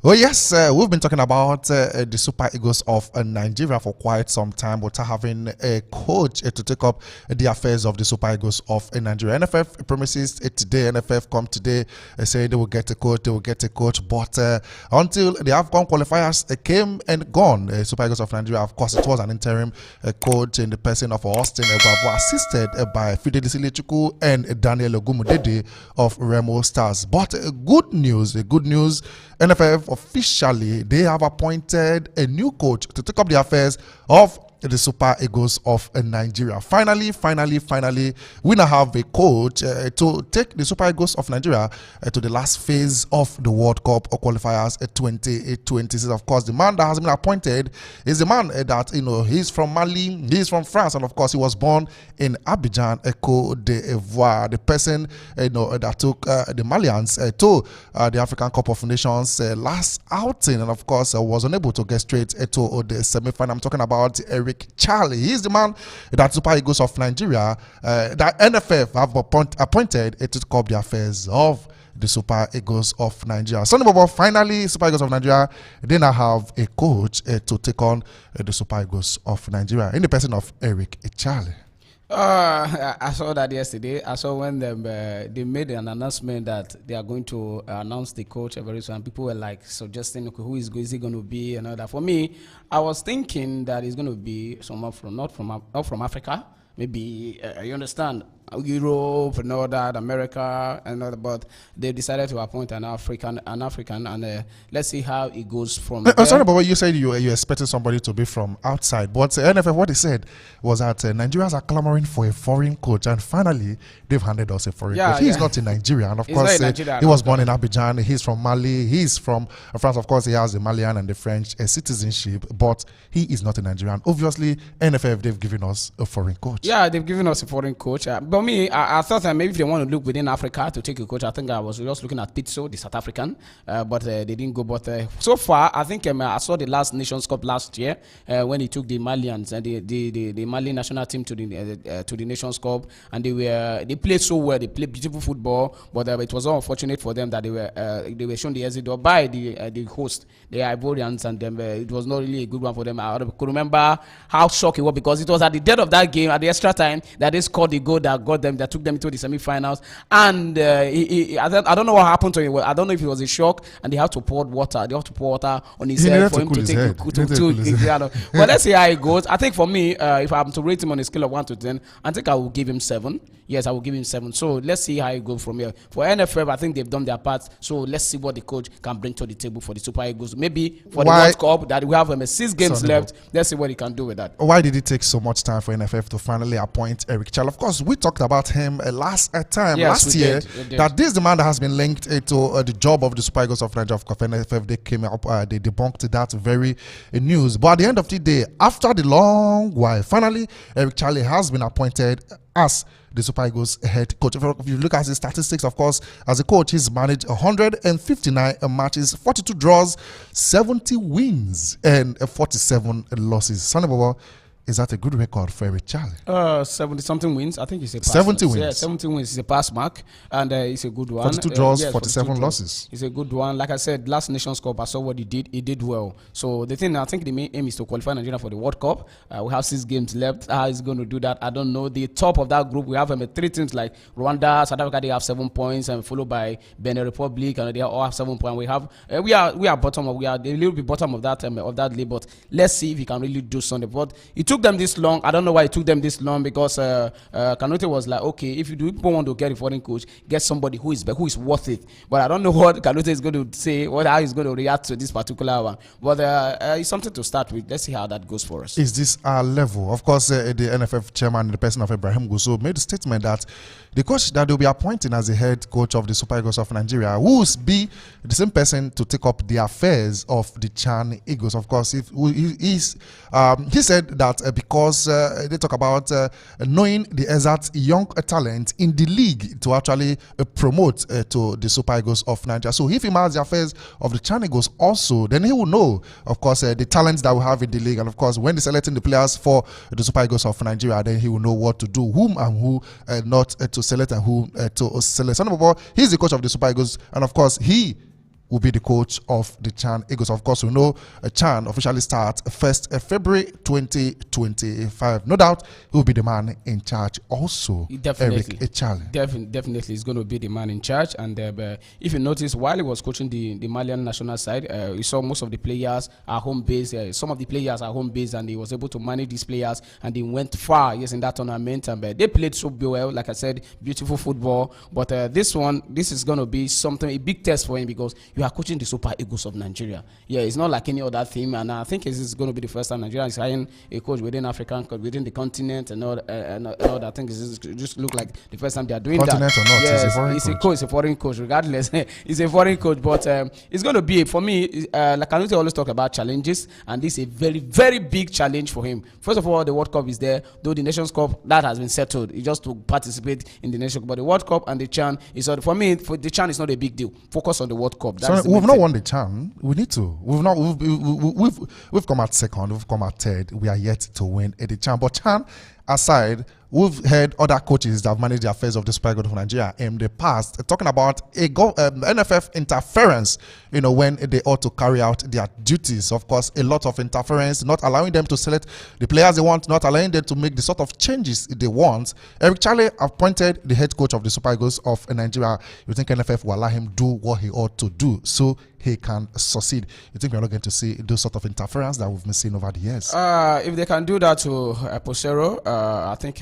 Oh yes, we've been talking about the Super Eagles of Nigeria for quite some time, but having a coach to take up the affairs of the Super Eagles of Nigeria. NFF promises today, NFF come today, say they will get a coach, but until the AFCON qualifiers came and gone, Super Eagles of Nigeria, of course, it was an interim coach in the person of Austin Egbavo, assisted by Fidelis Ilechukwu and Daniel Ogumudede of Remo Stars. But good news, NFF officially, they have appointed a new coach to take up the affairs of the Super Eagles of Nigeria. Finally, we now have a coach to take the Super Eagles of Nigeria to the last phase of the World Cup qualifiers 2026. Of course, the man that has been appointed is the man that, he's from Mali, he's from France, and of course, he was born in Abidjan, Côte d'Ivoire. The person, that took the Malians to the African Cup of Nations last outing, and of course, was unable to get straight to the semi-final. I'm talking about Éric. Chelle, he's the man that Super Eagles of Nigeria, that NFF have appointed to take up the affairs of the Super Eagles of Nigeria. Sunday, finally, Super Eagles of Nigeria, they now have a coach to take on the Super Eagles of Nigeria in the person of Éric Chelle. I saw that yesterday. I saw when they made an announcement that they are going to announce the coach very soon. People were like suggesting, okay, who is he going to be and all that. For me, I was thinking that it's going to be someone from not from Africa. Maybe you understand, Europe and all that, America and all that, but they decided to appoint an African, and let's see how it goes from there. Sorry, but what you said, you expected somebody to be from outside, but NFF, what they said was that Nigerians are clamoring for a foreign coach, and finally they've handed us a foreign coach. He's not in Nigeria, and of course he was born in Abidjan. He's from Mali. He's from France. Of course, he has the Malian and the French citizenship, but he is not in Nigeria. Obviously, NFF, they've given us a foreign coach. Yeah, they've given us a foreign coach. But me, I thought that maybe if they want to look within Africa to take a coach, I think I was just looking at Pitso, the South African, but they didn't go. But so far, I think I saw the last Nations Cup last year when he took the Malians and the Mali national team to the Nations Cup, and they played so well. They played beautiful football, but it was unfortunate for them that they were shown the exit door by the host, the Ivorians, and it was not really a good one for them. I could remember how shocked it was because it was at the dead of that game, at the extra time, that they scored the goal that got them, that took them into the semi-finals. And I don't know what happened to him. I don't know if it was a shock, and they have to pour water. They have to pour water on his head for him to take But let's see how it goes. I think for me, if I'm to rate him on a scale of 1 to 10, I think I will give him 7. Yes, I will give him 7. So let's see how it goes from here. For NFF, I think they've done their part. So let's see what the coach can bring to the table for the Super Eagles. Maybe for the World Cup that we have 6 games left. Let's see what he can do with that. Why did it take so much time for NFF to finally appoint Éric Chelle? Of course, we talked about him last year. That this is the man that has been linked to the job of the Super Eagles of Nigeria. Of course, NFF, they came up, they debunked that very news. But at the end of the day, after the long while, finally, Éric Chelle has been appointed as the Super Eagles head coach. If you look at his statistics, of course, as a coach, he's managed 159 matches, 42 draws, 70 wins, and 47 losses. Sonny Bobo, is that a good record for Éric Chelle? 70 something wins. I think it's a pass 70 wins. Yeah, 70 wins is a pass mark, and it's a good one. 42 draws, 47 losses. It's a good one. Like I said, last Nations Cup, I saw what he did. He did well. So the thing, I think the main aim is to qualify Nigeria for the World Cup. We have 6 games left. How he's going to do that, I don't know. The top of that group, we have 3 teams like Rwanda, South Africa. They have 7 points, and followed by Benin Republic, and they all have 7 points. We are bottom of. We are a little bit bottom of that league. But let's see if he can really do something. But it took them this long. I don't know why it took them this long, because Kanote was like, okay, if you do want to get a foreign coach, get somebody who is worth it. But I don't know what Kanote is going to say, how he's going to react to this particular one. But it's something to start with. Let's see how that goes for us. Is this our level? Of course, the NFF chairman, the person of Ibrahim Gusso, made a statement that the coach that they'll be appointing as the head coach of the Super Eagles of Nigeria will be the same person to take up the affairs of the Chan Eagles. Of course, he said that because they talk about knowing the exact young talent in the league to actually promote to the Super Eagles of Nigeria. So if he managed the affairs of the Chan Eagles also, then he will know, of course, the talents that we have in the league. And of course, when they're selecting the players for the Super Eagles of Nigeria, then he will know what to do, whom and who not to select and who to select. He's the coach of the Super Eagles, and of course, he will be the coach of the Chan Eagles. Of course, we know Chan officially starts 1st February 2025. No doubt he will be the man in charge also. Definitely. Éric Chelle. Definitely, he's going to be the man in charge. And if you notice, while he was coaching the Malian national side, you saw most of the players are home based. Some of the players are home based, and he was able to manage these players, and they went far, yes, in that tournament. And they played so well, like I said, beautiful football. But this is going to be something, a big test for him, because you are coaching the Super Eagles of Nigeria. Yeah, it's not like any other team, and I think this is going to be the first time Nigeria is hiring a coach within within the continent and all that. I think it's just look like the first time they are doing continent that. Or not, yes, it's a foreign coach. It's a foreign coach, regardless. It's a foreign coach, but it's going to be, for me, like I always talk about challenges, and this is a very, very big challenge for him. First of all, the World Cup is there, though the Nations Cup, that has been settled. It's just to participate in the Nations Cup. But the World Cup and the Chan is, for me, for the Chan is not a big deal. Focus on the World Cup. So we've not won the Chan. We need to. We've come out second. We've come out third. We are yet to win the Chan. But Chan aside, we've heard other coaches that have managed the affairs of the Super Eagles of Nigeria in the past talking about NFF interference, when they ought to carry out their duties. Of course, a lot of interference, not allowing them to select the players they want, not allowing them to make the sort of changes they want. Éric Chelle appointed the head coach of the Super Eagles of Nigeria. You think NFF will allow him do what he ought to do so he can succeed? You think we're not going to see those sort of interference that we've been seeing over the years? If they can do that to Posero, I think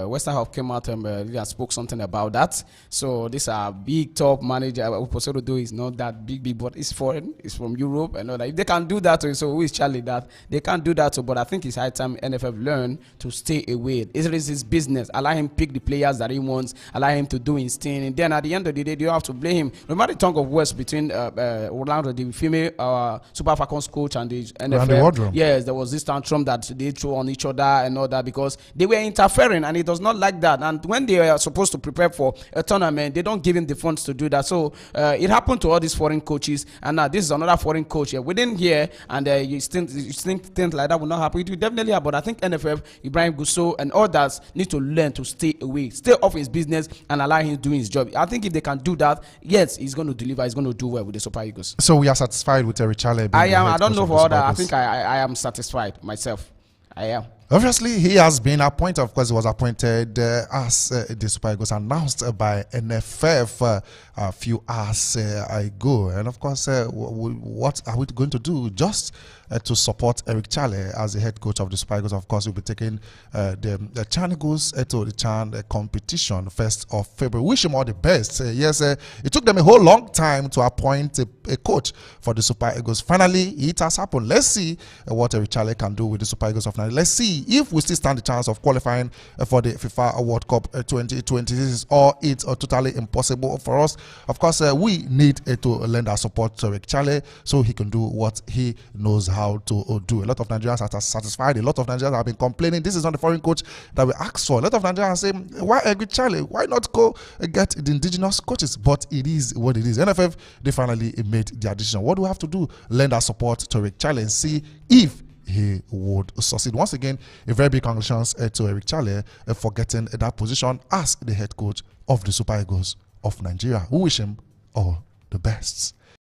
Western Hope came out and really spoke something about that. So this are big top manager. What Posero do is not that big, but it's foreign. It's from Europe and all that. If they can do that to, so who is Charlie that they can't do that to? But I think it's high time NFF learn to stay away. It is his business. Allow him pick the players that he wants. Allow him to do his thing. And then at the end of the day, you don't have to blame him. No matter the tongue of words between Orlando, the female Super Falcons coach, and the NFF. Yes, there was this tantrum that they threw on each other and all that because they were interfering, and he does not like that. And when they are supposed to prepare for a tournament, they don't give him the funds to do that. So it happened to all these foreign coaches, and now this is another foreign coach here within here, and you think things like that will not happen. It will definitely happen. But I think NFF, Ibrahim Gusso, and others need to learn to stay away, stay off his business, and allow him doing his job. I think if they can do that, yes, he's going to deliver. He's going to do well with the Super Eagles. So we are satisfied with Éric Chelle. I am. I don't know for other. I think I am satisfied myself. I am. Obviously, he has been appointed. Of course, he was appointed as the Super Eagles announced by NFF a few hours ago. And of course, what are we going to do just to support Éric Chelle as the head coach of the Super Eagles? Of course, we'll be taking the Chan Eagles to the Chan competition 1st of February. Wish him all the best. Yes, it took them a whole long time to appoint a coach for the Super Eagles. Finally, it has happened. Let's see what Éric Chelle can do with the Super Eagles of Nigeria. Let's see if we still stand the chance of qualifying for the FIFA World Cup 2020. This is all it's totally impossible for us. Of course, we need to lend our support to Éric Chelle so he can do what he knows how to do. A lot of Nigerians are satisfied. A lot of Nigerians have been complaining. This is not the foreign coach that we asked for. A lot of Nigerians are saying, why Éric Chelle? Why not go get the indigenous coaches? But it is what it is. NFF, they finally made their decision. What do we have to do? Lend our support to Éric Chelle and see if he would succeed. Once again, a very big congratulations to Éric Chelle for getting that position as the head coach of the Super Eagles of Nigeria. We wish him all the best.